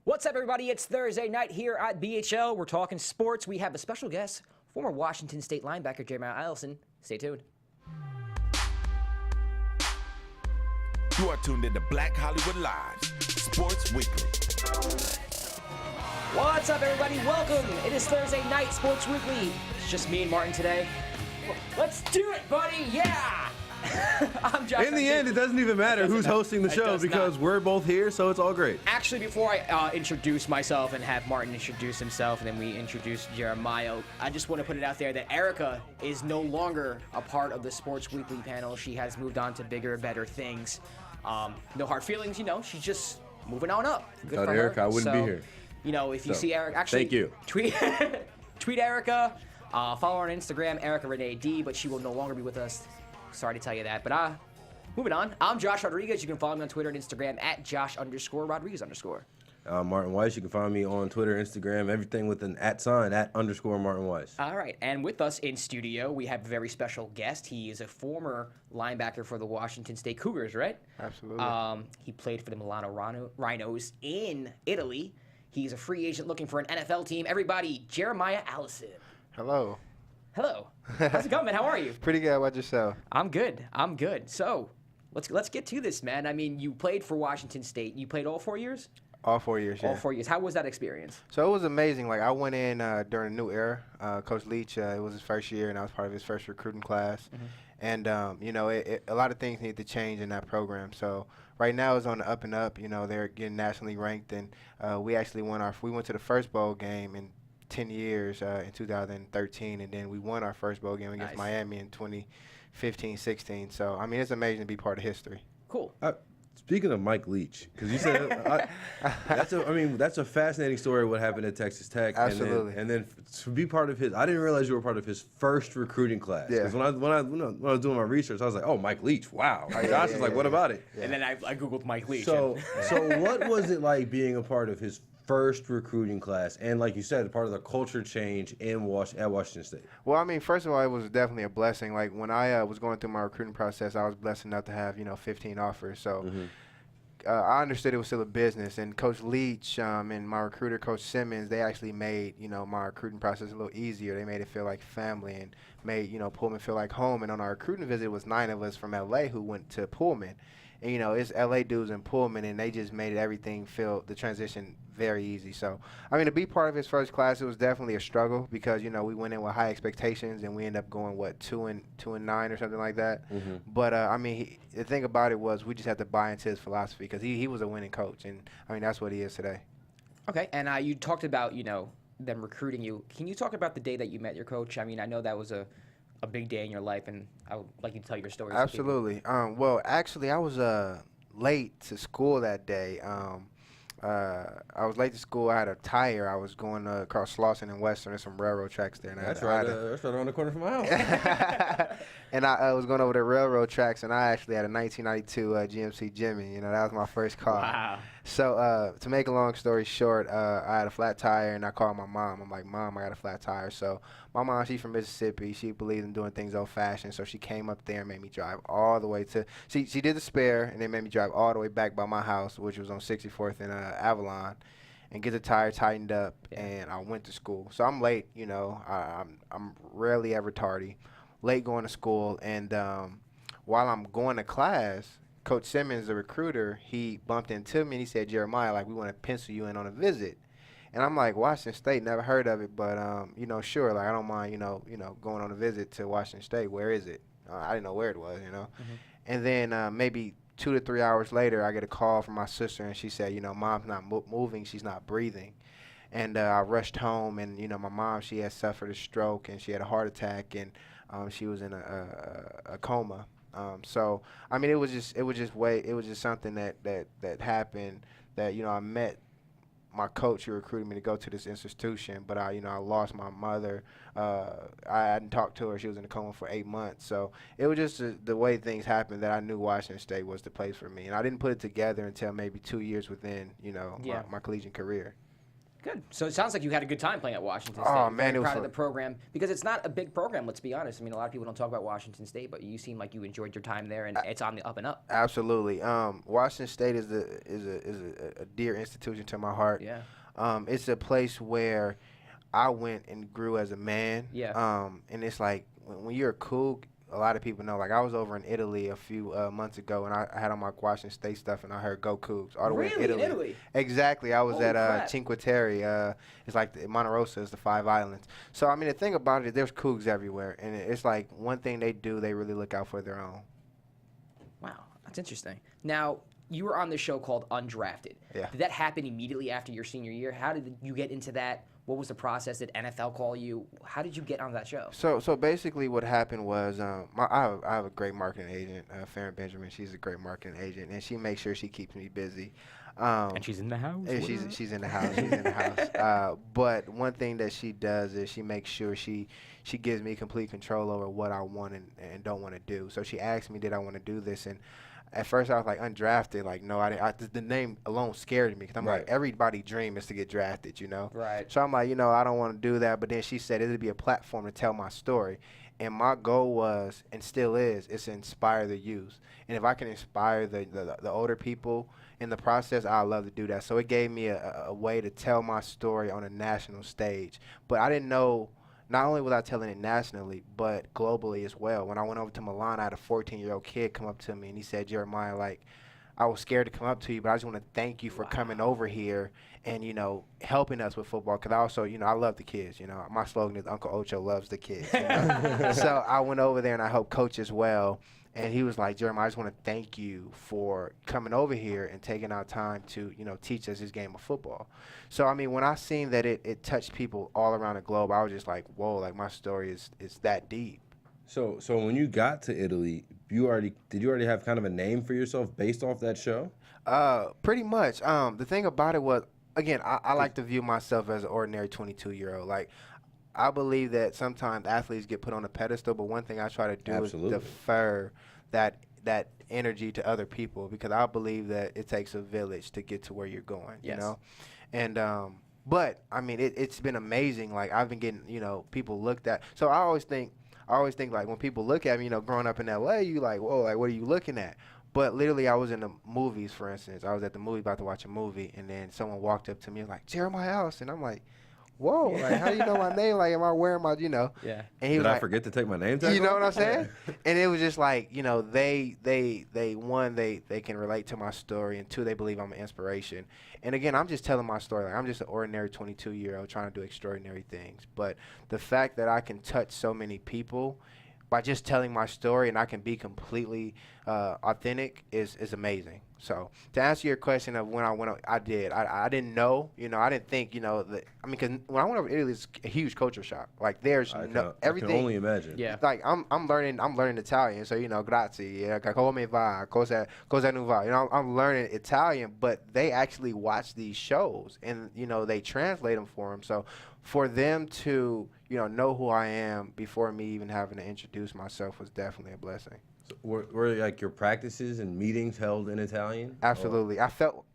What's up, everybody? It's Thursday night here at BHL. We're talking sports. We have a special guest, former Washington State linebacker Jeremiah Allison. Stay tuned. You are tuned into Black Hollywood Live, Sports Weekly. What's up, everybody? Welcome. It is Thursday night, Sports Weekly. It's just me and Martin today. Let's do it, buddy. Yeah. I'm Josh. In the end, it doesn't even matter who's hosting the show because we're both here, so it's all great. Actually, before I introduce myself and have Martin introduce himself, and then we introduce Jeremiah, I just want to put it out there that Erica is no longer a part of the Sports Weekly panel. She has moved on to bigger, better things. No hard feelings, you know. She's just moving on up. Good Without for Erica, her. I wouldn't be here. You know, if you see Erica, actually, thank you. Tweet Erica. Follow her on Instagram, Erica Renee D, but she will no longer be with us. Sorry to tell you that, but moving on. I'm Josh Rodriguez. You can follow me on Twitter and Instagram at Josh_Rodriguez_. Martin Weiss. You can find me on Twitter, Instagram, everything with an @sign @_Martin Weiss. All right, and with us in studio, we have a very special guest. He is a former linebacker for the Washington State Cougars, right? Absolutely. He played for the Milano Rhinos in Italy. He's a free agent looking for an NFL team. Everybody, Jeremiah Allison. Hello. Hello. How's it going, man? How are you? Pretty good. How about yourself? I'm good. So, let's get to this, man. I mean, you played for Washington State. You played all 4 years? All 4 years, yeah. All 4 years. How was that experience? So it was amazing. Like, I went in during a new era. Coach Leach, it was his first year, and I was part of his first recruiting class. Mm-hmm. And, you know, a lot of things need to change in that program. So right now it's on the up and up. You know, they're getting nationally ranked, and we actually we went to the first bowl game in 10 years in 2013, and then we won our first bowl game against Miami in 2015-16. So, I mean, it's amazing to be part of history. Cool. Speaking of Mike Leach, because you said that's a fascinating story. What happened at Texas Tech? Absolutely. And then to be part of his, I didn't realize you were part of his first recruiting class. Yeah. Because when I was doing my research, I was like, oh, Mike Leach, wow. Josh was like, what about it? Yeah. And then I googled Mike Leach. So what was it like being a part of his first recruiting class, and like you said, part of the culture change at Washington State? Well, I mean, first of all, it was definitely a blessing. Like, when I was going through my recruiting process, I was blessed enough to have 15 offers. So I understood it was still a business. And Coach Leach and my recruiter, Coach Simmons, they actually made my recruiting process a little easier. They made it feel like family and made Pullman feel like home. And on our recruiting visit, it was 9 of us from LA who went to Pullman. And, it's LA dudes in Pullman, and they just made everything feel the transition very easy. So, I mean, to be part of his first class, it was definitely a struggle because, we went in with high expectations, and we ended up going, 2-9 or something like that. Mm-hmm. But, I mean, the thing about it was we just had to buy into his philosophy because he was a winning coach, and, I mean, that's what he is today. Okay, and you talked about, them recruiting you. Can you talk about the day that you met your coach? I mean, I know that was a big day in your life, and I would like you to tell your story. Absolutely. Well, actually, I was late to school that day. I was late to school. I had a tire. I was going across Slauson and Western. There's some railroad tracks there. And that's right around the corner from my house. And I was going over the railroad tracks, and I actually had a 1992 GMC Jimmy. That was my first car. Wow. So to make a long story short, I had a flat tire, and I called my mom. I'm like, Mom, I got a flat tire. So my mom, she's from Mississippi. She believes in doing things old-fashioned. So she came up there and made me drive all the way to – she did the spare and then made me drive all the way back by my house, which was on 64th and Avalon, and get the tire tightened up, and I went to school. So I'm late, I'm rarely ever tardy, late going to school. And while I'm going to class, Coach Simmons, the recruiter, he bumped into me and he said, Jeremiah, we want to pencil you in on a visit. And I'm like, Washington State, never heard of it, but, sure, I don't mind, going on a visit to Washington State. Where is it? I didn't know where it was, Mm-hmm. And then maybe 2 to 3 hours later, I get a call from my sister, and she said, Mom's not moving, she's not breathing. And I rushed home, and, my mom, she had suffered a stroke, and she had a heart attack, and she was in a coma. So, I mean, it was just something that happened that, I met my coach who recruited me to go to this institution, but I lost my mother. I hadn't talked to her. She was in a coma for 8 months. So it was just the way things happened that I knew Washington State was the place for me. And I didn't put it together until maybe 2 years within, my collegiate career. Good. So it sounds like you had a good time playing at Washington State. Oh, I'm man, very it was proud of fun. the program because it's not a big program. Let's be honest. I mean, a lot of people don't talk about Washington State, but you seem like you enjoyed your time there, and it's on the up and up. Absolutely. Washington State is a dear institution to my heart. Yeah. It's a place where I went and grew as a man. Yeah. And it's like when you're a Coug, a lot of people know. Like I was over in Italy a few months ago, and I had on my Washington State stuff, and I heard "Go Cougs" all the way Really? in In Italy? Exactly. I was Holy at crap. Cinque Terre. It's like Monte Rosa is the 5 islands. So I mean, the thing about it, there's Cougs everywhere, and it's like one thing they do, they really look out for their own. Wow, that's interesting. Now, you were on this show called Undrafted. Yeah. Did that happen immediately after your senior year? How did you get into that? What was the process? Did NFL call you? How did you get on that show? So basically, what happened was I have a great marketing agent, Farron Benjamin. She's a great marketing agent, and she makes sure she keeps me busy. And she's in the house. And she's in the house. She's in the house. But one thing that she does is she makes sure she gives me complete control over what I want and don't want to do. So she asked me, did I want to do this? And at first I was like, undrafted. Like, no, I didn't. The name alone scared me because I'm like, everybody's dream is to get drafted, you know? Right. So I'm like, I don't want to do that. But then she said it would be a platform to tell my story. And my goal was, and still is to inspire the youth. And if I can inspire the older people in the process, I'd love to do that. So it gave me a way to tell my story on a national stage. But I didn't know, not only was I telling it nationally, but globally as well. When I went over to Milan, I had a 14-year-old kid come up to me, and he said, Jeremiah, like, I was scared to come up to you, but I just want to thank you for coming over here and, helping us with football. Because I also, I love the kids. My slogan is Uncle Ocho loves the kids. So I went over there, and I helped coach as well. And he was like, Jeremiah, I just want to thank you for coming over here and taking our time to, teach us this game of football. So, I mean, when I seen that it touched people all around the globe, I was just like, whoa, like my story is that deep. So when you got to Italy, did you already have kind of a name for yourself based off that show? Pretty much. The thing about it was, again, I like to view myself as an ordinary 22-year-old. Like, I believe that sometimes athletes get put on a pedestal, but one thing I try to do is defer that energy to other people because I believe that it takes a village to get to where you're going, you know? And but I mean it's been amazing. Like I've been getting, people looked at. So I always think like when people look at me, growing up in LA, you like, whoa, like what are you looking at? But literally I was in the movies, for instance. I was at the movie about to watch a movie, and then someone walked up to me and was like, Jeremiah Allison. I'm like, whoa, like how do you know my name? Like, am I wearing my, Yeah. And he was Did I like, forget to take my name tag? you know what I'm saying? And it was just like, they one, they can relate to my story, and two, they believe I'm an inspiration. And again, I'm just telling my story. Like I'm just an ordinary 22-year-old trying to do extraordinary things. But the fact that I can touch so many people by just telling my story, and I can be completely authentic is amazing. So to answer your question of when I went, I didn't know, I didn't think, that, I mean, because when I went over to Italy, it's a huge culture shock. Like there's everything. I can only imagine. Yeah. Like I'm learning Italian, so grazie, come va, cosa non va. I'm learning Italian, but they actually watch these shows and they translate them for them. So for them to know who I am before me even having to introduce myself was definitely a blessing. So were like your practices and meetings held in Italian? Absolutely. I felt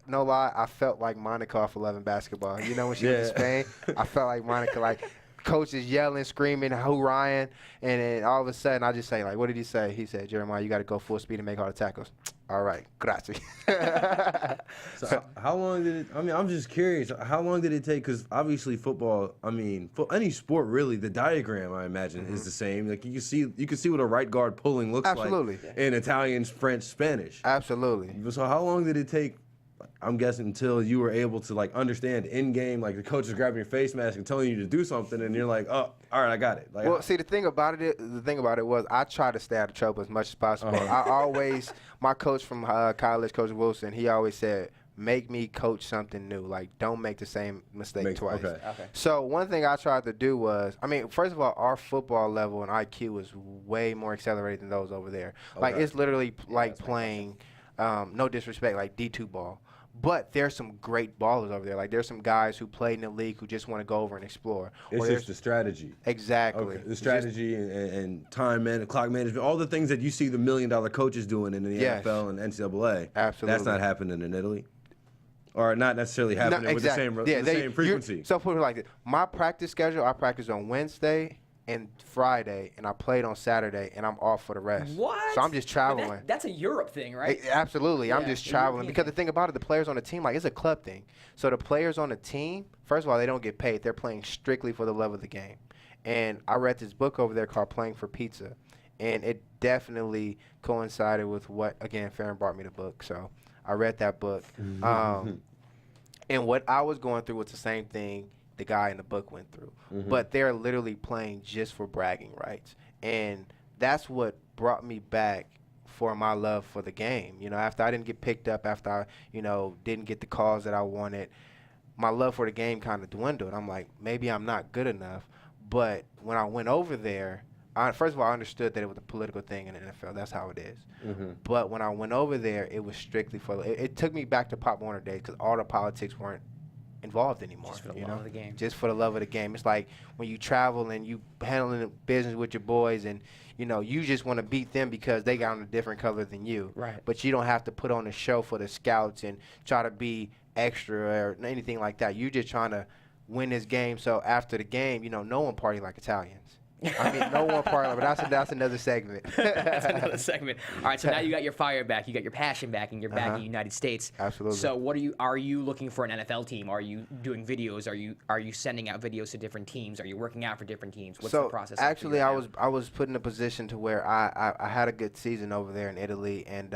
like Monica off 11 basketball. When she was in Spain, I felt like Monica, like coaches yelling, screaming, who Ryan? And then all of a sudden I just say, like, what did he say? He said, Jeremiah, you got to go full speed and make all the tackles. All right, grazie. So how long did it, I'm just curious, how long did it take? Because obviously football, any sport really, the diagram, I imagine, is the same. Like you can see what a right guard pulling looks Absolutely. like in Italian, French, Spanish. Absolutely. So how long did it take, I'm guessing, until you were able to like understand in game, like the coach is grabbing your face mask and telling you to do something, and you're like, oh, all right, I got it. Like, well, see, the thing about it was I try to stay out of trouble as much as possible. I always, my coach from college, Coach Wilson, he always said, make me coach something new. Like, don't make the same mistake twice. Okay. So one thing I tried to do was, first of all, our football level and IQ is way more accelerated than those over there. Like, it's literally like playing, no disrespect, like D2 ball. But there's some great ballers over there. Like, there's some guys who played in the league who just want to go over and explore. It's just the strategy. Exactly. Okay. The strategy and time clock management, all the things that you see the $1 million coaches doing in the NFL and NCAA. Absolutely. That's not happening in Italy. or not necessarily happening with the same frequency. So put it like this: my practice schedule, I practice on Wednesday and Friday, and I played on Saturday, and I'm off for the rest. What? So I'm just traveling. That's a Europe thing, right? Absolutely. I'm Yeah, just the traveling. European Because the thing. thing about it, the players on the team, like, it's a club thing. So the players on the team, first of all, they don't get paid. They're playing strictly for the love of the game. And I read this book over there called Playing for Pizza, and it definitely coincided with what, again, Farron brought me the book. So I read that book. And what I was going through was the same thing the guy in the book went through. But they're literally playing just for bragging rights. And that's what brought me back for my love for the game. You know, after I didn't get picked up, after I, didn't get the calls that I wanted, my love for the game kind of dwindled. I'm like, maybe I'm not good enough. But when I went over there, first of all, I understood that it was a political thing in the NFL. That's how it is. But when I went over there, it was strictly for it took me back to Pop Warner days because all the politics weren't involved anymore. Just for the love of the game. Just for the love of the game. It's like when you travel and you handling the business with your boys and, you just want to beat them because they got on a different color than you. Right. But you don't have to put on a show for the scouts and try to be extra or anything like that. You just trying to win this game. So after the game, no one party like Italians. I mean, no one party, but that's another segment. That's another segment. All right, so now you got your fire back, you got your passion back, and you're back in the United States. Absolutely. So are you looking for an NFL team? Are you doing videos? Are you sending out videos to different teams? Are you working out for different teams? What's the process? Actually, I was put in a position to where I had a good season over there in Italy, and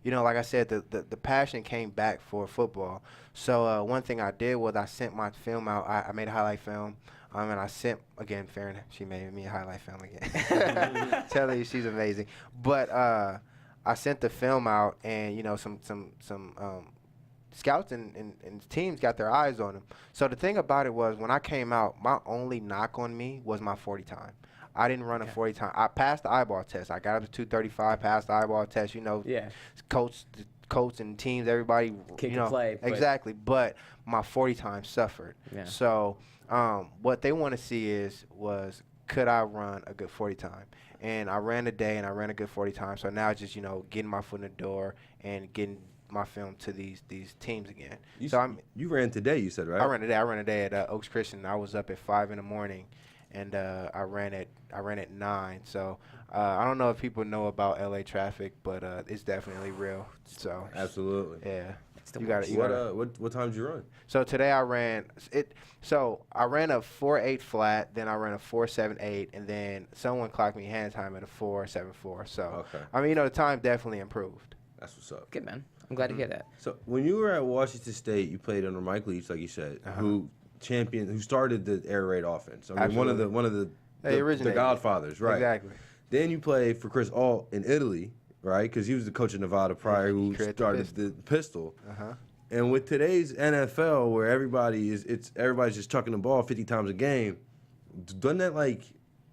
like I said, the passion came back for football. So one thing I did was I sent my film out. I made a highlight film. And I sent, again, Farron, she made me a highlight film again. Telling you she's amazing. But I sent the film out, and, some scouts and teams got their eyes on him. So the thing about it was when I came out, my only knock on me was my 40 time. I didn't run a 40 time. I passed the eyeball test. I got up to 235, passed the eyeball test. Coach and teams, everybody, can play. Exactly. But my 40 time suffered. Yeah. So what they want to see was could I run a good 40 time? And I ran a day and I ran a good 40 time. So now just, getting my foot in the door and getting my film to these teams again. You ran today, you said, right? I ran a day at Oaks Christian. I was up at 5 in the morning, and I ran at 9. So I don't know if people know about LA traffic, but it's definitely real. So absolutely, yeah. What time did you run? So today I ran it. So I ran a 4.8 flat, then I ran a 4.78, and then someone clocked me hand time at a 4.74. So I mean, the time definitely improved. That's what's up. Good, man. I'm glad to hear that. So when you were at Washington State, you played under Mike Leach, like you said, who started the air raid offense. I mean, one of the godfathers, right? Exactly. Then you played for Chris Ault in Italy, right? Because he was the coach of Nevada prior, who started the pistol. And with today's NFL, where everybody's just chucking the ball 50 times a game, doesn't that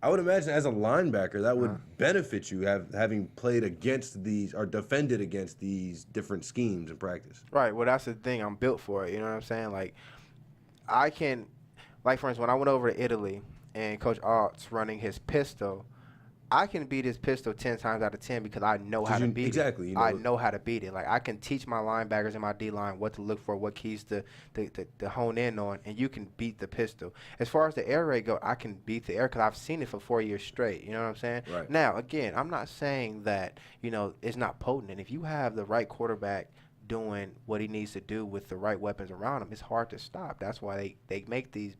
I would imagine as a linebacker that would benefit you having played against these or defended against these different schemes in practice. Right. Well, that's the thing. I'm built for it. You know what I'm saying? I can, for instance, when I went over to Italy and Coach Ault's running his pistol, I can beat his pistol 10 times out of 10 because I know how to beat it. Exactly. I know how to beat it. I can teach my linebackers and my D-line what to look for, what keys to hone in on, and you can beat the pistol. As far as the air raid go, I can beat the air because I've seen it for 4 years straight. You know what I'm saying? Right. Now, again, I'm not saying that, it's not potent. And if you have the right quarterback doing what he needs to do with the right weapons around him, it's hard to stop. That's why they make these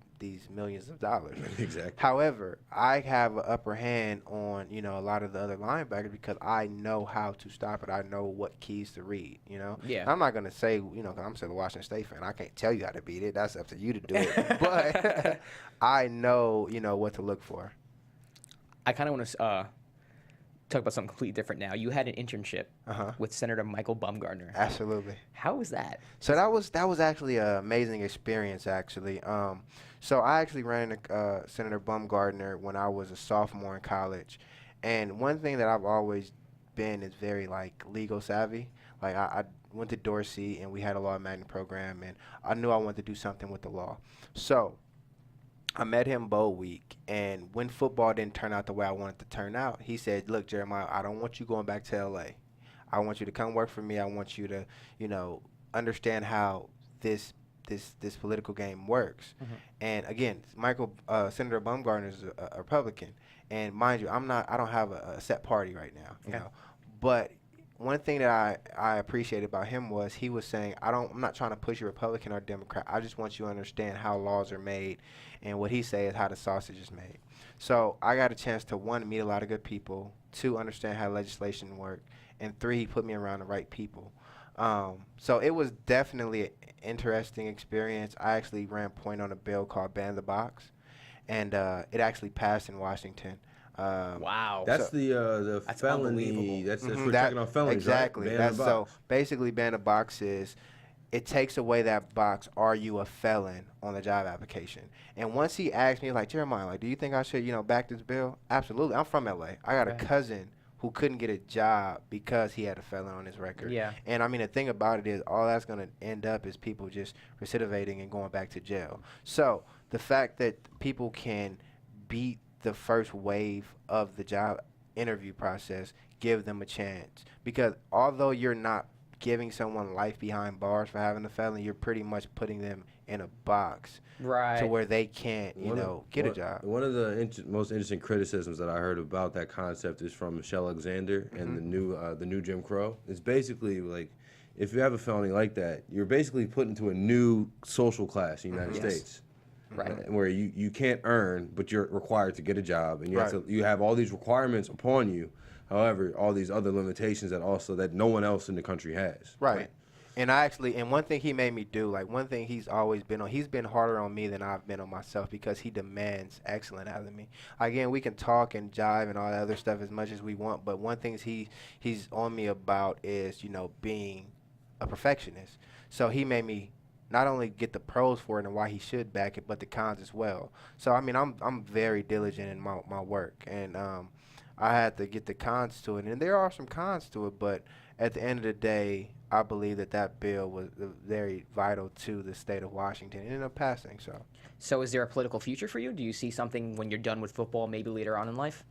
millions of dollars. Exactly. However, I have an upper hand on, a lot of the other linebackers because I know how to stop it. I know what keys to read, Yeah. I'm not going to say, because I'm still a Washington State fan. I can't tell you how to beat it. That's up to you to do it. But I know, what to look for. I kind of want to talk about something completely different now. You had an internship with Senator Michael Baumgartner. Absolutely. How was that? So that was actually an amazing experience, actually. So I actually ran Senator Baumgartner when I was a sophomore in college. And one thing that I've always been is very, legal savvy. I went to Dorsey, and we had a law magnet program, and I knew I wanted to do something with the law. So I met him bowl week, and when football didn't turn out the way I wanted to turn out, he said, look, Jeremiah, I don't want you going back to L.A. I want you to come work for me. I want you to, understand how this political game works. And again, Senator Baumgartner is a Republican, and mind you, I don't have a set party right now, you know. But one thing that I appreciated about him was he was saying, I'm not trying to push you Republican or Democrat. I just want you to understand how laws are made, and what he says is how the sausage is made. So I got a chance to, 1, meet a lot of good people, 2, understand how legislation works, and 3, he put me around the right people. So it was definitely an interesting experience. I actually ran point on a bill called Ban the Box, and it actually passed in Washington. Wow. That's the That's felony. That's Mhm. for checking on felonies, exactly. right? That's so basically ban the box is it takes away that box, are you a felon, on the job application. And once he asked me, like, Jeremiah, like, do you think I should, back this bill? Absolutely. I'm from LA. I got a cousin who couldn't get a job because he had a felon on his record. Yeah. And I mean, the thing about it is all that's going to end up is people just recidivating and going back to jail. So the fact that people can beat the first wave of the job interview process, give them a chance. Because although you're not giving someone life behind bars for having a felony, you're pretty much putting them in a box to where they can't, get a job. One of the most interesting criticisms that I heard about that concept is from Michelle Alexander and the new Jim Crow. It's basically like, if you have a felony like that, you're basically put into a new social class in the United States. Right. Where you can't earn, but you're required to get a job, and you have all these requirements upon you. However, all these other limitations that no one else in the country has. Right. And one thing he made me do, like one thing he's always been on, he's been harder on me than I've been on myself because he demands excellence out of me. Again, we can talk and jive and all that other stuff as much as we want, but one thing he's on me about is, being a perfectionist. So he made me not only get the pros for it and why he should back it, but the cons as well. So, I mean, I'm very diligent in my work, and I had to get the cons to it. And there are some cons to it, but at the end of the day, I believe that bill was very vital to the state of Washington. It ended up passing, so. So is there a political future for you? Do you see something when you're done with football, maybe later on in life?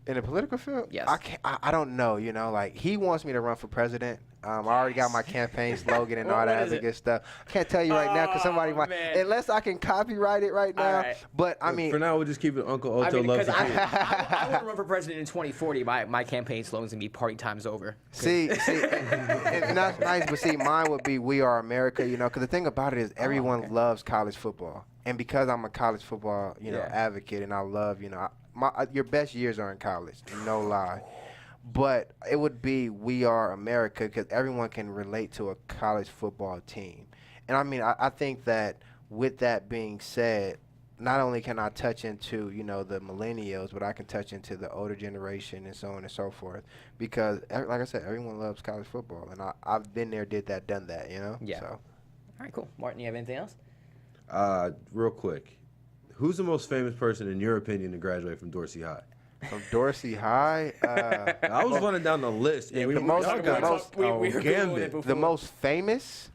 In the political field? Yes. I don't know, like he wants me to run for president. I already got my campaign slogan and all that other good stuff. I can't tell you right now because somebody might, unless I can copyright it right now. Right. But I mean, for now, we'll just keep it Uncle Otto loves the kids. I want to run for president in 2040. My campaign slogan's gonna be "Party time's over." See, and that's nice. But see, mine would be "We Are America." Because the thing about it is, everyone loves college football, and because I'm a college football, advocate, and I love, your best years are in college, no lie. But it would be "We Are America" because everyone can relate to a college football team. And I mean, I think that with that being said, not only can I touch into, the millennials, but I can touch into the older generation and so on and so forth. Because, like I said, everyone loves college football. And I've been there, did that, done that, Yeah. So. All right, cool. Martin, you have anything else? Real quick. Who's the most famous person, in your opinion, to graduate from Dorsey High? From Dorsey High? I was running down the list. And the most famous?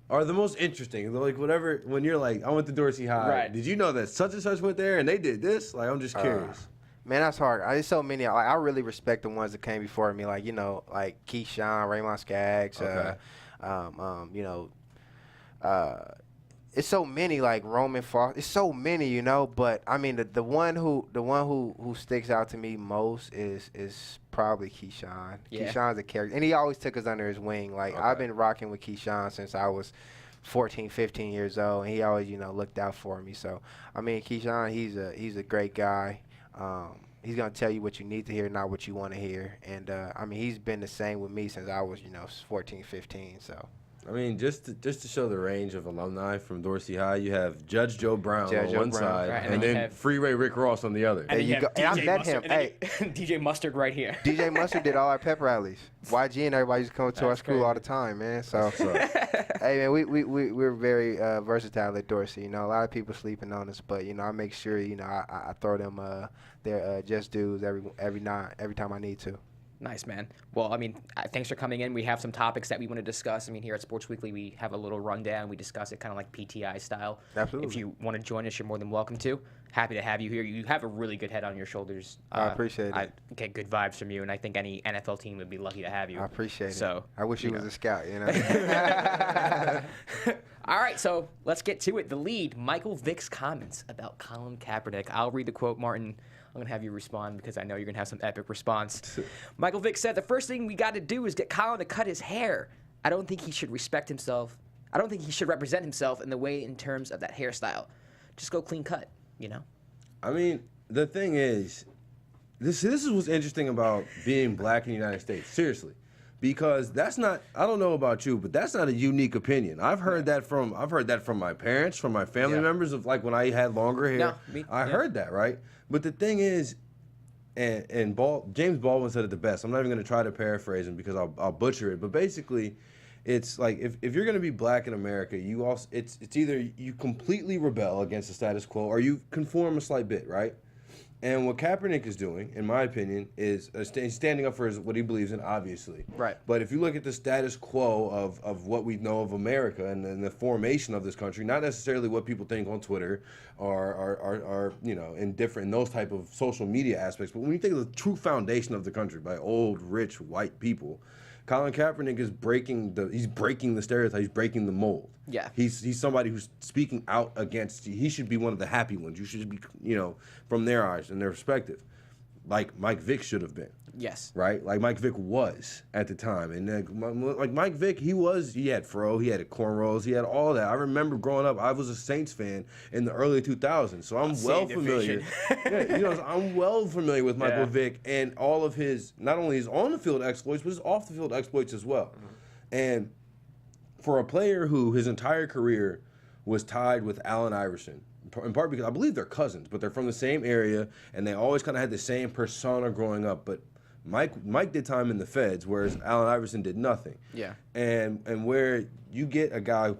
Or the most interesting. Like, whatever, when you're like, I went to Dorsey High. Right. Did you know that such and such went there and they did this? Like, I'm just curious. Man, that's hard. There's so many. I really respect the ones that came before me. Like, like Keyshawn, Raymond Skaggs. Okay. It's so many, like Roman Foster. It's so many, But I mean, the one who sticks out to me most is probably Keyshawn. Yeah. Keyshawn's a character, and he always took us under his wing. Like I've been rocking with Keyshawn since I was 14, 15 years old, and he always, looked out for me. So I mean, Keyshawn, he's a great guy. He's gonna tell you what you need to hear, not what you want to hear. And I mean, he's been the same with me since I was, 14, 15. So. I mean, just to show the range of alumni from Dorsey High, you have Judge Joe Brown on one side, right, and then Freeway Rick Ross on the other. And you go. And I met him. Hey, DJ Mustard right here. DJ Mustard did all our pep rallies. YG and everybody used to come to our school all the time, man. So, hey, man, we're very versatile at Dorsey. A lot of people sleeping on us, but I make sure I throw them their just dues every time I need to. Nice, man. Well, I mean, thanks for coming in. We have some topics that we want to discuss. I mean, here at Sports Weekly, we have a little rundown. We discuss it kind of like PTI style. Absolutely. If you want to join us, you're more than welcome to. Happy to have you here. You have a really good head on your shoulders. I appreciate it. I get good vibes from you, and I think any NFL team would be lucky to have you. I appreciate it. So, I wish you was a scout, All right. right, so let's get to it. The lead, Michael Vick's comments about Colin Kaepernick. I'll read the quote, Martin. I'm going to have you respond because I know you're going to have some epic response. Michael Vick said, "The first thing we got to do is get Colin to cut his hair. I don't think he should respect himself. I don't think he should represent himself in the way in terms of that hairstyle. Just go clean cut, you know?" I mean, the thing is, this is what's interesting about being black in the United States. Seriously. Because that's not, I don't know about you, but that's not a unique opinion. I've heard that from my parents, from my family members, of like when I had longer hair. I heard that, right? But the thing is, James Baldwin said it the best. I'm not even going to try to paraphrase him because I'll butcher it. But basically, it's like if you're going to be black in America, it's either you completely rebel against the status quo or you conform a slight bit, right? And what Kaepernick is doing, in my opinion, is standing up for what he believes in, obviously. Right. But if you look at the status quo of what we know of America and the formation of this country, not necessarily what people think on Twitter or in those type of social media aspects, but when you think of the true foundation of the country by old, rich, white people, Colin Kaepernick is breaking the stereotype. He's breaking the mold. Yeah. He's somebody who's speaking out against. He should be one of the happy ones. You should be, from their eyes and their perspective, like Mike Vick should have been. Yes. Right? Like Mike Vick was at the time. And like Mike Vick, he had fro, he had cornrows, he had all that. I remember growing up, I was a Saints fan in the early 2000s, so I'm well familiar. I'm well familiar with Michael Vick and all of his, not only his on-the-field exploits, but his off-the-field exploits as well. Mm-hmm. And for a player who his entire career was tied with Allen Iverson, in part because I believe they're cousins, but they're from the same area, and they always kind of had the same persona growing up, but Mike did time in the feds, whereas Allen Iverson did nothing. Yeah. And where you get a guy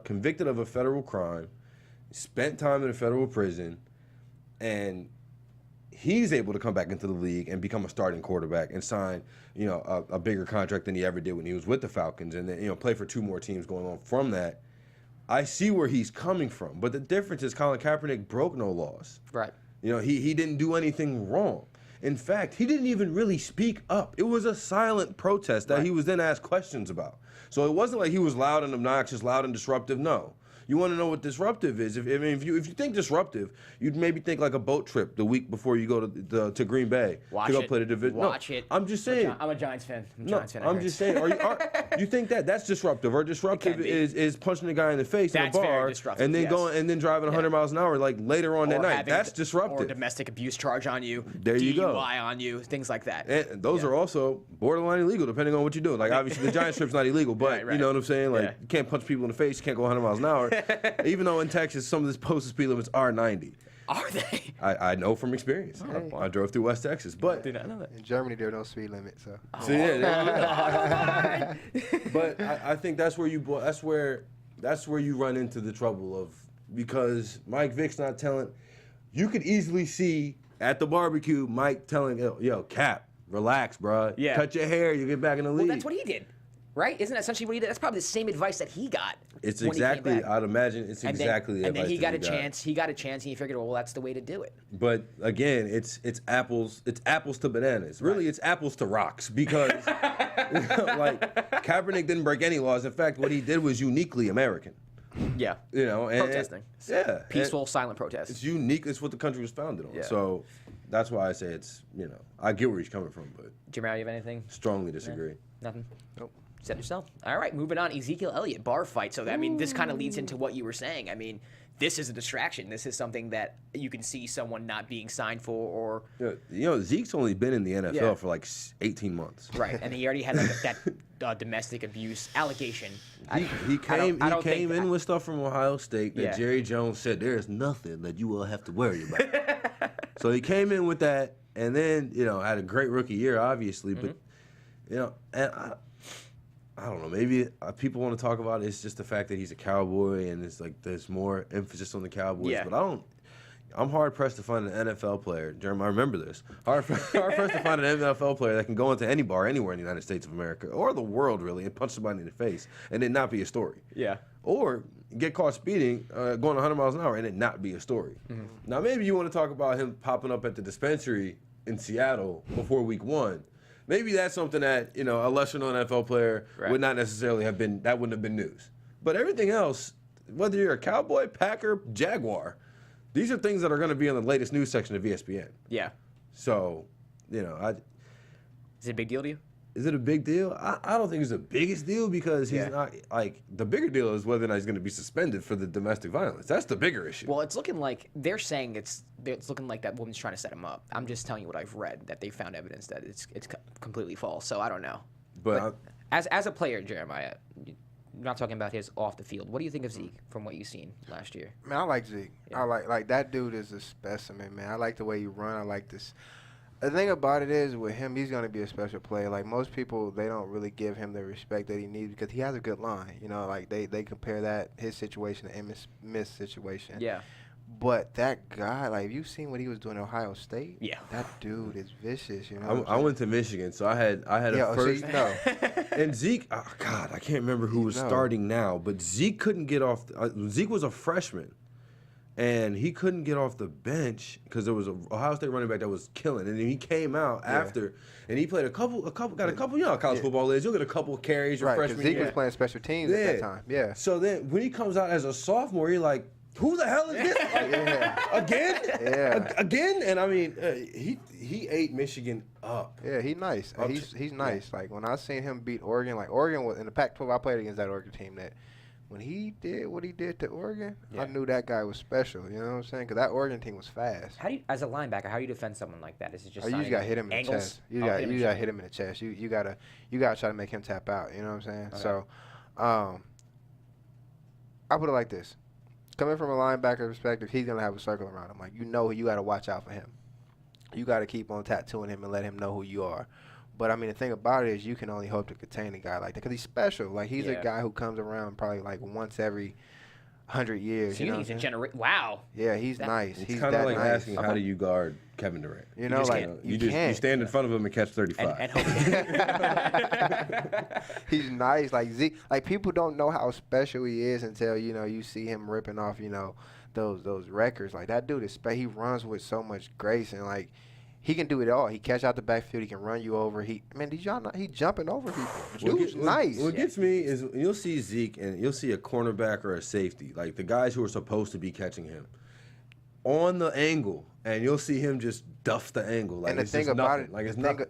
convicted of a federal crime, spent time in a federal prison, and he's able to come back into the league and become a starting quarterback and sign, a bigger contract than he ever did when he was with the Falcons, and then play for 2 more teams going on from that. I see where he's coming from, but the difference is Colin Kaepernick broke no laws. Right. He didn't do anything wrong. In fact, he didn't even really speak up. It was a silent protest that he was then asked questions about. So it wasn't like he was loud and obnoxious, loud and disruptive. No. You want to know what disruptive is? If you think disruptive, you'd maybe think like a boat trip the week before you go to Green Bay to go play the division. Watch it. I'm just saying. I'm a Giants fan. I'm just saying. You think that's disruptive? Or disruptive is punching a guy in the face in a bar and then going and then driving 100 miles an hour like later on that night. That's disruptive. Or domestic abuse charge on you. There you go. DUI on you. Things like that. And those are also borderline illegal depending on what you're doing. Like obviously the Giants trip's not illegal, but you know what I'm saying? Like you can't punch people in the face. You can't go 100 miles an hour. Even though in Texas, some of this posted speed limits are 90. Are they? I know from experience. I drove through West Texas, but did not know that. In Germany, there are no speed limits. So. But I think that's where you run into the trouble of, because Mike Vick's not telling. You could easily see at the barbecue Mike telling, "Yo, Cap, relax, bro. Yeah. Cut your hair. You get back in the league." Well, that's what he did. Right? Isn't that essentially what he did? That's probably the same advice that he got. It's exactly, I'd imagine it's exactly the advice. And then he got a chance. He got a chance, and he figured, well, that's the way to do it. But again, it's apples to bananas. Really, it's apples to rocks because like Kaepernick didn't break any laws. In fact, what he did was uniquely American. Yeah. And protesting. Peaceful, silent protest. It's unique. It's what the country was founded on. Yeah. So that's why I say it's, I get where he's coming from, but Jamal, you have anything? Strongly disagree. Nothing? Nope. Said yourself. All right, moving on. Ezekiel Elliott, bar fight. So, this kind of leads into what you were saying. This is a distraction. This is something that you can see someone not being signed for or... Zeke's only been in the NFL for like 18 months. Right, and he already had that domestic abuse allegation. He came in with stuff from Ohio State that Jerry Jones said, there's nothing that you will have to worry about. So he came in with that and then, had a great rookie year, obviously. But, and I don't know. Maybe people want to talk about it. It's just the fact that he's a Cowboy, and it's like there's more emphasis on the Cowboys. Yeah. But I'm hard pressed to find an NFL player. Jeremiah, remember this. Hard pressed to find an NFL player that can go into any bar anywhere in the United States of America or the world really and punch somebody in the face and it not be a story. Yeah. Or get caught speeding, going 100 miles an hour and it not be a story. Mm-hmm. Now maybe you want to talk about him popping up at the dispensary in Seattle before week 1. Maybe that's something that, a lesser-known NFL player would not necessarily have been, that wouldn't have been news. But everything else, whether you're a Cowboy, Packer, Jaguar, these are things that are going to be in the latest news section of ESPN. Yeah. So, is it a big deal to you? Is it a big deal? I don't think it's the biggest deal because he's not, like, the bigger deal is whether or not he's going to be suspended for the domestic violence. That's the bigger issue. Well, it's looking like they're saying it's looking like that woman's trying to set him up. I'm just telling you what I've read, that they found evidence that it's completely false. So I don't know. But as a player, Jeremiah, you're not talking about his off the field. What do you think of Zeke from what you've seen last year? Man, I like Zeke. Yeah. I like that dude is a specimen, man. I like the way he run. I like this. The thing about it is, with him, he's going to be a special player. Like, most people, they don't really give him the respect that he needs because he has a good line. You know, like, they compare his situation to Emmitt Smith's situation. Yeah. But that guy, like, have you seen what he was doing at Ohio State? Yeah. That dude is vicious, you know. I went to Michigan, so I had a first. So you know. And Zeke, oh God, I can't remember who was starting now, but Zeke couldn't get off. Zeke was a freshman, and he couldn't get off the bench because there was an Ohio State running back that was killing. And then he came out after, and he played a couple. You know how college football is. You'll get a couple of carries your freshman Zeke year. was playing special teams at that time. Yeah. So then when he comes out as a sophomore, you're like, who the hell is this? Again? Yeah. Again? And I mean, he ate Michigan up. Yeah, he's nice. He's nice. Like, when I seen him beat Oregon, like, Oregon was in the Pac-12, I played against that Oregon team. That when he did what he did to Oregon, I knew that guy was special. You know what I'm saying? Because that Oregon team was fast. How do you, as a linebacker, how do you defend someone like that? Is it just You just got to hit him in the chest. You got to hit him in the chest. You got to try to make him tap out. You know what I'm saying? Okay. So, I put it like this. Coming from a linebacker perspective, he's going to have a circle around him. Like, you got to watch out for him. You got to keep on tattooing him and let him know who you are. But, I mean, the thing about it is you can only hope to contain a guy like that because he's special. Like, he's a guy who comes around probably like once every 100 years. So he's a generation. Wow. Yeah, he's nice. It's He's kind of like nice. asking, how do you guard Kevin Durant? You know, like, you can't. stand in front of him and catch 35. And hope. He's nice. Like, Zeke, like, people don't know how special he is until, you see him ripping off, those records. Like, that dude he runs with so much grace and, like, he can do it all. He catch out the backfield. He can run you over. Did y'all know he jumping over people? Dude's nice. What gets me is you'll see Zeke and you'll see a cornerback or a safety, like the guys who are supposed to be catching him, on the angle, and you'll see him just duff the angle. Like, and the it's thing just about nothing. it, Like, it's the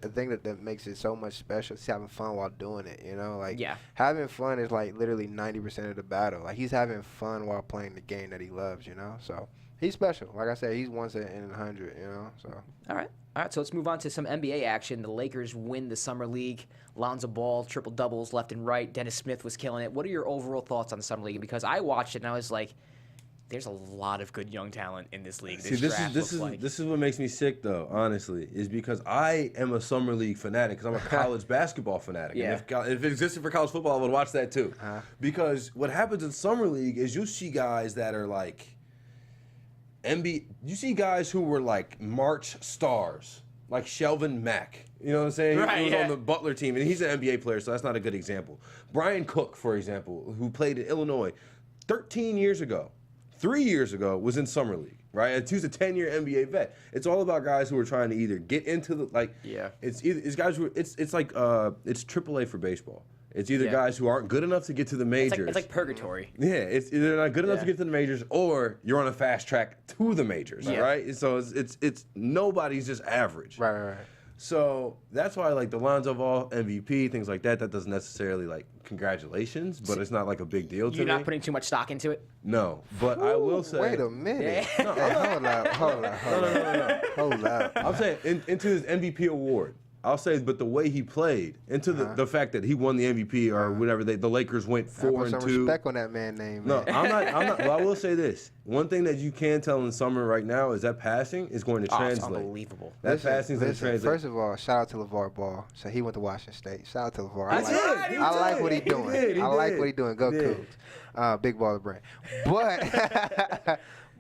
thing that makes it so much special is having fun while doing it. Like, Yeah. having fun is like literally 90% of the battle. Like, he's having fun while playing the game that he loves. So he's special. Like I said, he's once in 100. So. All right. So let's move on to some NBA action. The Lakers win the Summer League. Lonzo Ball, triple doubles left and right. Dennis Smith was killing it. What are your overall thoughts on the Summer League? Because I watched it and I was like, there's a lot of good young talent in this league. See, this is what makes me sick, though. Honestly, is because I am a summer league fanatic because I'm a college basketball fanatic. Yeah. And if it existed for college football, I would watch that too. Because what happens in summer league is you see guys that are like you see guys who were like March stars, like Shelvin Mack. You know what I'm saying? Right, he was on the Butler team, and he's an NBA player, so that's not a good example. Brian Cook, for example, who played in Illinois 13 years ago. 3 years ago was in summer league, right? He was a 10-year NBA vet. It's all about guys who are trying to either get into the It's guys who it's AAA for baseball. It's either guys who aren't good enough to get to the majors. It's like purgatory. Yeah, it's either not good enough to get to the majors, or you're on a fast track to the majors, right? So it's nobody's just average. Right. So that's why, like, the Lonzo Ball MVP, things like that, that doesn't necessarily, like, congratulations, but it's not, like, a big deal to me. You're not putting too much stock into it? No, but I will say. Wait a minute. No, Hold up. I'm saying into his MVP award. I'll say, but the way he played, into the fact that he won the MVP or whatever, the Lakers went 4-2. Put some respect on that man's name. No, man. I'm not. Well, I will say this: one thing that you can tell in summer right now is that passing is going to translate. It's unbelievable. That passing is going to translate. First of all, shout out to LeVar Ball. So he went to Washington State. Shout out to LeVar. I like what he's doing. I like what he's doing. Go He did. Cougs. Big baller brand. But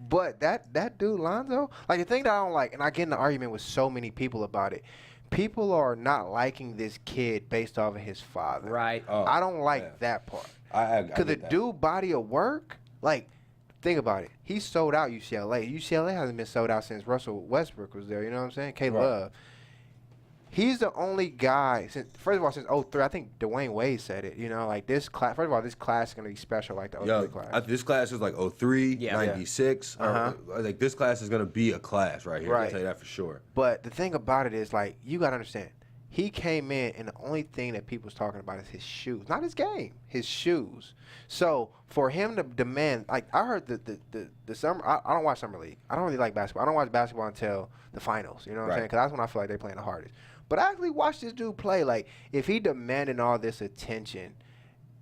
but that dude Lonzo, like, the thing that I don't like, and I get in an argument with so many people about it. People are not liking this kid based off of his father. Right. I don't like that part. Because the dude body of work, like, think about it. He sold out UCLA. UCLA hasn't been sold out since Russell Westbrook was there. You know what I'm saying? K-Love. He's the only guy since since 03. I think Dwayne Wade said it. You know, like this class. First of all, this class is gonna be special, like the 03 class. This class is like 03, Yeah. 96. Like this class is gonna be a class right here. Right. I'll tell you that for sure. But the thing about it is, like, you gotta understand, he came in, and the only thing that people's talking about is his shoes, not his game, his shoes. So for him to demand, like, I heard the summer. I don't watch summer league. I don't really like basketball. I don't watch basketball until the finals. You know what I'm saying? Because that's when I feel like they're playing the hardest. But I actually watched this dude play. Like, if he demanding all this attention,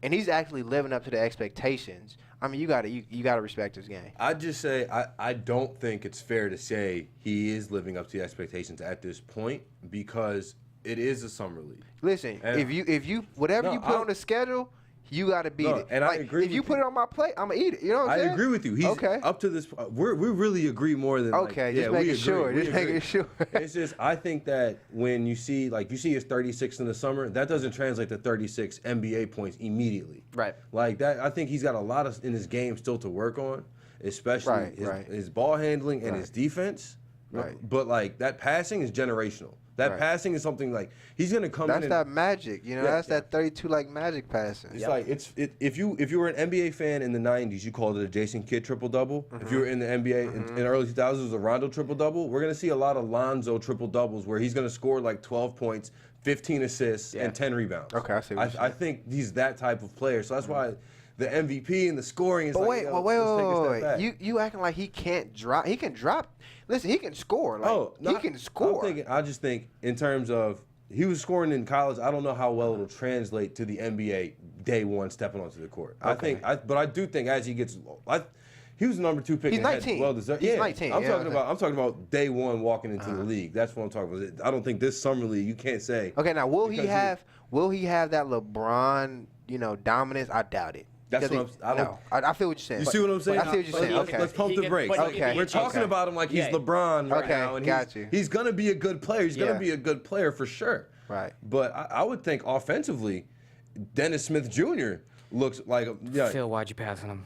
and he's actually living up to the expectations, I mean, you gotta respect his game. I'd just say I don't think it's fair to say he is living up to the expectations at this point because it is a summer league. Listen, And if you whatever you put on the schedule, you got to beat it. And like, I agree. If you put it on my plate, I'm gonna eat it. You know what I'm saying? I agree with you. He's up to this. We really agree more than. Okay, just making sure. Just making sure. It's just I think that when you see his 36 in the summer, that doesn't translate to 36 NBA points immediately. Right. Like that, I think he's got a lot in his game still to work on, especially his ball handling and his defense. Right. But like that passing is generational. That passing is something like he's gonna come in. That's that magic, you know. That's that 32 like magic passing. It's like if you were an NBA fan in the '90s, you called it a Jason Kidd triple double. If you were in the NBA in the early 2000s, it was a Rondo triple double. We're gonna see a lot of Lonzo triple doubles where he's gonna score like 12 points, 15 assists, and 10 rebounds. Okay, I see what you're saying. I think he's that type of player, so that's why the MVP and the scoring is. But like, wait. You acting like he can't drop? He can drop. Listen, he can score. Like, he can score. I just think in terms of he was scoring in college. I don't know how well it'll translate to the NBA day one stepping onto the court. Okay. But I do think as he gets, he was the number 2 pick. He's 19. Well deserved. He's Yeah, 19. I'm talking about day one walking into the league. That's what I'm talking about. I don't think this summer league you can't say. Okay, now will he have that LeBron, dominance? I doubt it. That's what I feel what you're saying. You see what I'm saying? I see what you're saying. Okay. Let's pump the brakes. Okay. We're talking about him like he's LeBron right now. And he's going to be a good player. He's going to be a good player for sure. Right. But I would think offensively, Dennis Smith Jr. looks like Phil, why'd you pass on him?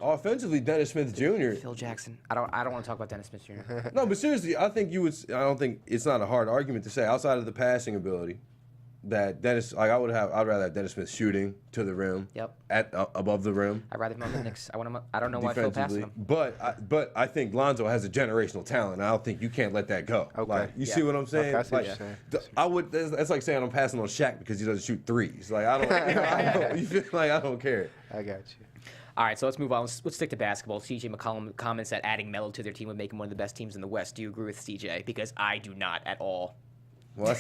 Offensively, Dennis Smith Jr. Phil Jackson. I don't want to talk about Dennis Smith Jr. No, but seriously, I don't think it's not a hard argument to say outside of the passing ability that Dennis, I'd rather have Dennis Smith shooting to the rim. Yep. Above the rim. I'd rather him on the Knicks. I don't know why Phil passed him. But I think Lonzo has a generational talent. I don't think you can't let that go. Okay. Like, you see what I'm saying? Okay, I see what you're saying. I would. That's like saying I'm passing on Shaq because he doesn't shoot threes. Like I don't. You feel like I don't care. I got you. All right, so let's move on. Let's stick to basketball. CJ McCollum comments that adding Melo to their team would make him one of the best teams in the West. Do you agree with CJ? Because I do not at all. Well,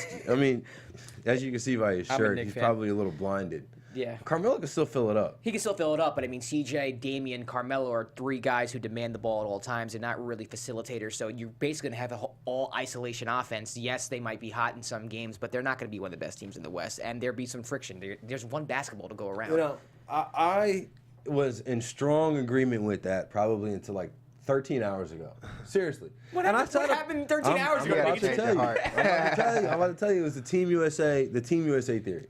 as you can see by his shirt, he's fan. probably a little blinded. Yeah. Carmelo can still fill it up. He can still fill it up, but CJ, Damian, Carmelo are 3 guys who demand the ball at all times. They're not really facilitators, so you're basically going to have an all isolation offense. Yes, they might be hot in some games, but they're not going to be one of the best teams in the West, and there'll be some friction. There's one basketball to go around. I was in strong agreement with that probably until like 13 hours ago. Seriously. What happened 13 hours ago? I'm about to tell you, it was the Team USA theory.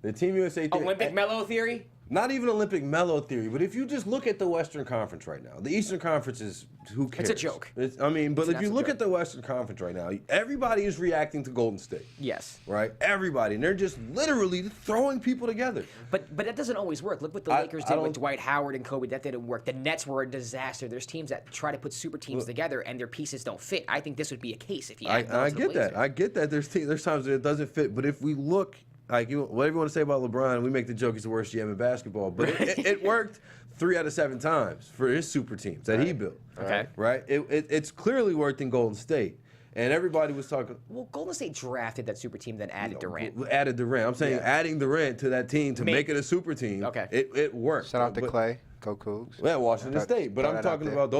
The Team USA theory. Olympic Melo theory? Not even Olympic Melo theory, but if you just look at the Western Conference right now, the Eastern Conference is, who cares? It's a joke. But if you look at the Western Conference right now, everybody is reacting to Golden State. Yes. Right? Everybody. And they're just literally throwing people together. But that doesn't always work. Look what the Lakers did with Dwight Howard and Kobe. That didn't work. The Nets were a disaster. There's teams that try to put super teams together and their pieces don't fit. I think this would be a case if you add Melo to the Blazers. I get that. There's times that it doesn't fit. But if we look, whatever you want to say about LeBron, we make the joke he's the worst GM in basketball. But it worked 3 out of 7 times for his super teams that he built. Okay. Right? It's clearly worked in Golden State. And everybody was talking. Well, Golden State drafted that super team, then added Durant. Added Durant. I'm saying adding Durant to that team to make it a super team. Okay. It worked. Shout out to Clay. Go Cougs. Yeah, Washington State. But I'm talking about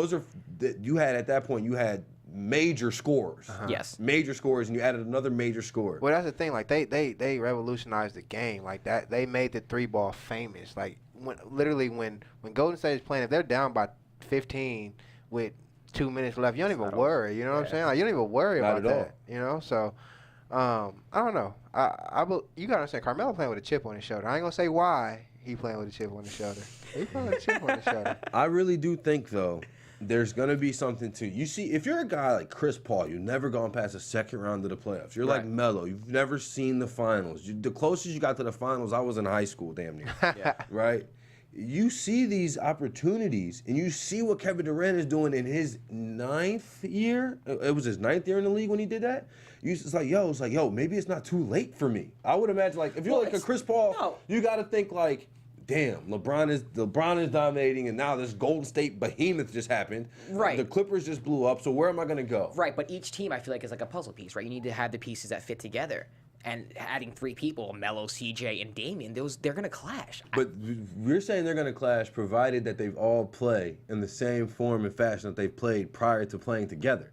you had major scorers. Yes. Major scorers, and you added another major scorer. Well, that's the thing. Like they revolutionized the game. Like that, they made the 3-ball famous. Like when Golden State is playing, if they're down by 15 with 2 minutes left, you don't even worry. You know what I'm saying? Like, you don't even worry about that. You know. So I don't know. You gotta understand. Carmelo playing with a chip on his shoulder. I ain't gonna say why he playing with a chip on his shoulder. He playing with a chip on his shoulder. I really do think though there's gonna be something to you. See, if you're a guy like Chris Paul, you've never gone past the second round of the playoffs. You're like Melo, you've never seen the finals. The closest you got to the finals, I was in high school, damn near. Right? You see these opportunities, and you see what Kevin Durant is doing in his 9th year. It was his 9th year in the league when he did that. It's like, yo, maybe it's not too late for me. I would imagine, like, if you're like a Chris Paul, you got to think like, damn, LeBron is dominating, and now this Golden State behemoth just happened. Right. The Clippers just blew up, so where am I going to go? Right, but each team I feel like is like a puzzle piece, right? You need to have the pieces that fit together. And adding 3 people, Melo, CJ, and Damian, they're going to clash. But we're saying they're going to clash provided that they've all play in the same form and fashion that they've played prior to playing together.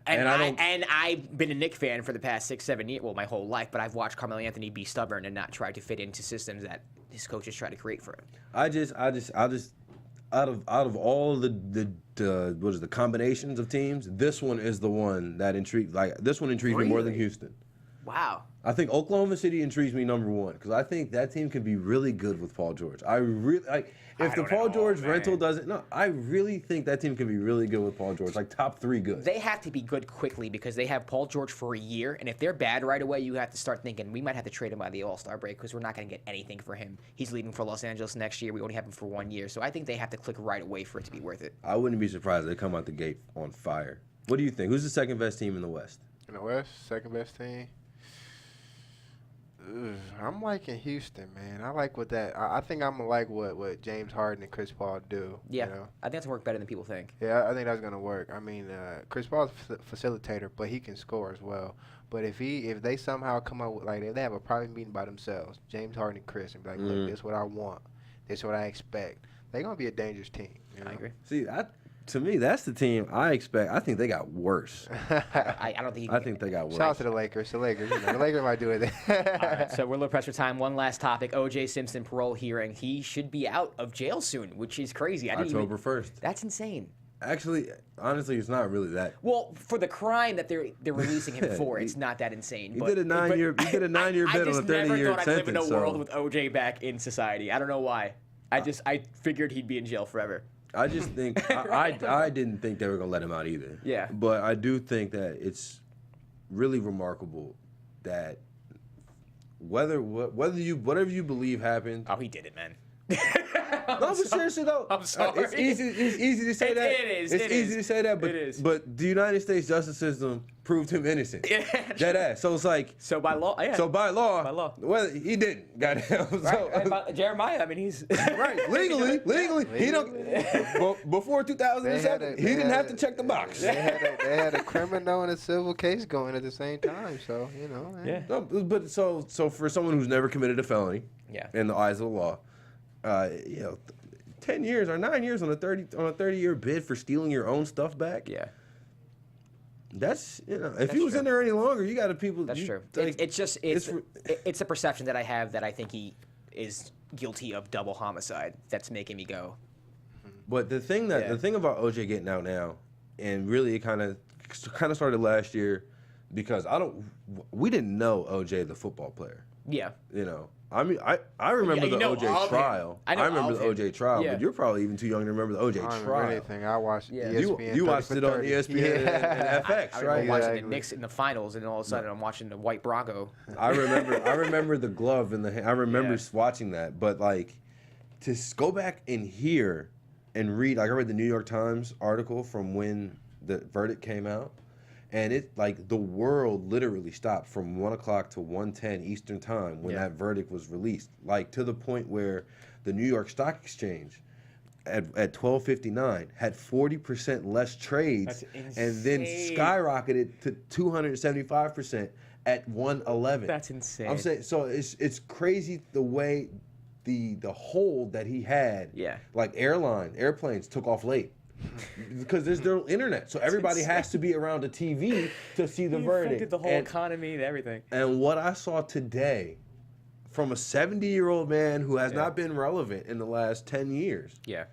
And I've been a Knick fan for the past 6-7 years, well, my whole life, but I've watched Carmelo Anthony be stubborn and not try to fit into systems that his coaches try to create for him. I just out of all the combinations of teams, this one is the one that intrigued. Like, this one intrigues me more than Houston. Wow. I think Oklahoma City intrigues me number 1 because I think that team can be really good with Paul George. I really like if the Paul George rental doesn't. No, I really think that team can be really good with Paul George, like top 3 good. They have to be good quickly because they have Paul George for a year, and if they're bad right away, you have to start thinking we might have to trade him by the All-Star break because we're not going to get anything for him. He's leaving for Los Angeles next year. We only have him for 1 year, so I think they have to click right away for it to be worth it. I wouldn't be surprised if they come out the gate on fire. What do you think? Who's the second best team in the West? In the West, second best team. I'm liking Houston, man. I like what that. I think I'm gonna like what James Harden and Chris Paul do. Yeah, you know? I think that's gonna work better than people think. Yeah, I think that's gonna work. I mean, Chris Paul's a facilitator, but he can score as well. But if they somehow come up with, like, if they have a private meeting by themselves, James Harden and Chris, and be like, look, this is what I want, this is what I expect, they're gonna be a dangerous team. You know? I agree. See, to me, that's the team I expect. I think they got worse. I don't think. I think they got worse. Shout out to the Lakers. The Lakers might do it. All right, so we're a little pressed for time. One last topic: O.J. Simpson parole hearing. He should be out of jail soon, which is crazy. October 1st. That's insane. Actually, honestly, it's not really that. Well, for the crime that they're releasing him for, it's not that insane. He did a 9-year bid on a 30-year sentence. I just never thought I'd live in a world with O.J. back in society. I don't know why. I figured he'd be in jail forever. I just think I didn't think they were gonna let him out either. Yeah. But I do think that it's really remarkable that whatever you believe happened. Oh, he did it, man. No, but seriously though, I'm sorry. It's easy to say that. It is. It's easy to say that, but the United States justice system proved him innocent. Dead ass. So it's like. So by law, yeah. So by law. Well, he didn't. Goddamn. Right. Jeremiah, I mean, he's right. Legally, he don't. Before 2007, he didn't have to check the box. They had a criminal and a civil case going at the same time. So you know. Yeah. No, but so for someone who's never committed a felony, in the eyes of the law. 10 years or 9 years on a 30-year bid for stealing your own stuff back. Yeah. That's if he was in there any longer, you got to people. That's true. Like, It's a perception that I have that I think he is guilty of double homicide. That's making me go. But the thing about OJ getting out now, and really it kind of started last year, because we didn't know OJ the football player. Yeah. I mean, I remember the OJ trial. I remember the OJ trial, but you're probably even too young to remember the OJ trial. I don't remember anything. I watched ESPN. You watched it on ESPN and FX, I right? remember watching the Knicks in the finals, and all of a sudden I'm watching the white Bronco. I remember the glove in the hand. I remember watching that, but like to go back in here and read. Like I read the New York Times article from when the verdict came out. And it the world literally stopped from 1 o'clock to 1:10 Eastern time when that verdict was released. Like to the point where the New York Stock Exchange at 12:59 had 40% less trades, and then skyrocketed to 275% at 1:11. That's insane. I'm saying so. It's crazy the way the hold that he had. Yeah. Like airplanes took off late. Because there's no internet, so everybody has to be around a TV to see the verdict. Affected the whole economy and everything. And what I saw today from a 70-year-old man who has not been relevant in the last 10 years. Yeah.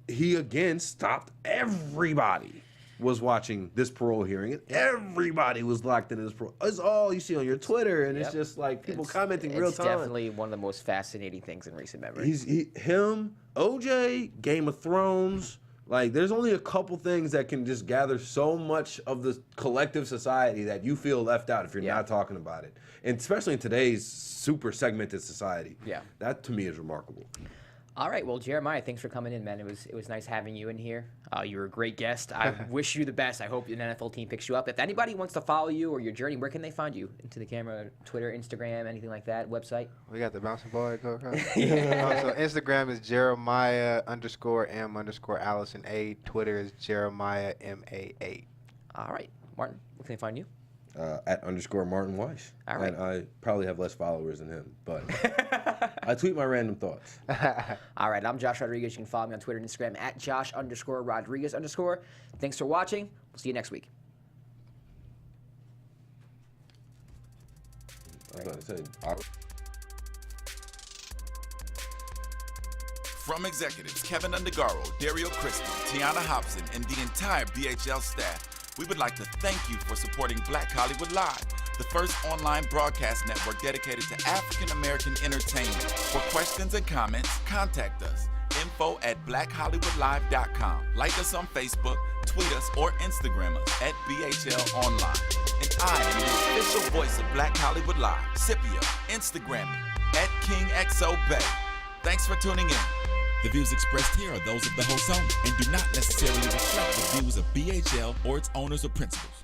He again stopped everybody was watching this parole hearing, and everybody was locked into this parole. It's all you see on your Twitter, and it's just like people commenting real time. It's definitely one of the most fascinating things in recent memory. Him, OJ, Game of Thrones, Like, there's only a couple things that can just gather so much of the collective society that you feel left out if you're not talking about it. And especially in today's super segmented society. Yeah. That, to me, is remarkable. All right, well, Jeremiah, thanks for coming in, man. It was nice having you in here. You were a great guest. I wish you the best. I hope an NFL team picks you up. If anybody wants to follow you or your journey, where can they find you? Into the camera, Twitter, Instagram, anything like that, website? We got the bouncing ball. So Instagram is Jeremiah_M_Allison A. Twitter is Jeremiah MA8. All right, Martin, where can they find you? At _Martin Weiss. All right. And I probably have less followers than him, but I tweet my random thoughts. All right, I'm Josh Rodriguez. You can follow me on Twitter and Instagram at Josh_Rodriguez_. Thanks for watching. We'll see you next week. I was about to say, From executives Kevin Undergaro, Dario Christie, Tiana Hobson, and the entire BHL staff, we would like to thank you for supporting Black Hollywood Live, the first online broadcast network dedicated to African-American entertainment. For questions and comments, contact us. info@blackhollywoodlive.com. Like us on Facebook, tweet us, or Instagram us at BHL Online. And I am the official voice of Black Hollywood Live, Scipio, Instagram me at KingXOBay. Thanks for tuning in. The views expressed here are those of the host only and do not necessarily reflect the views of BHL or its owners or principals.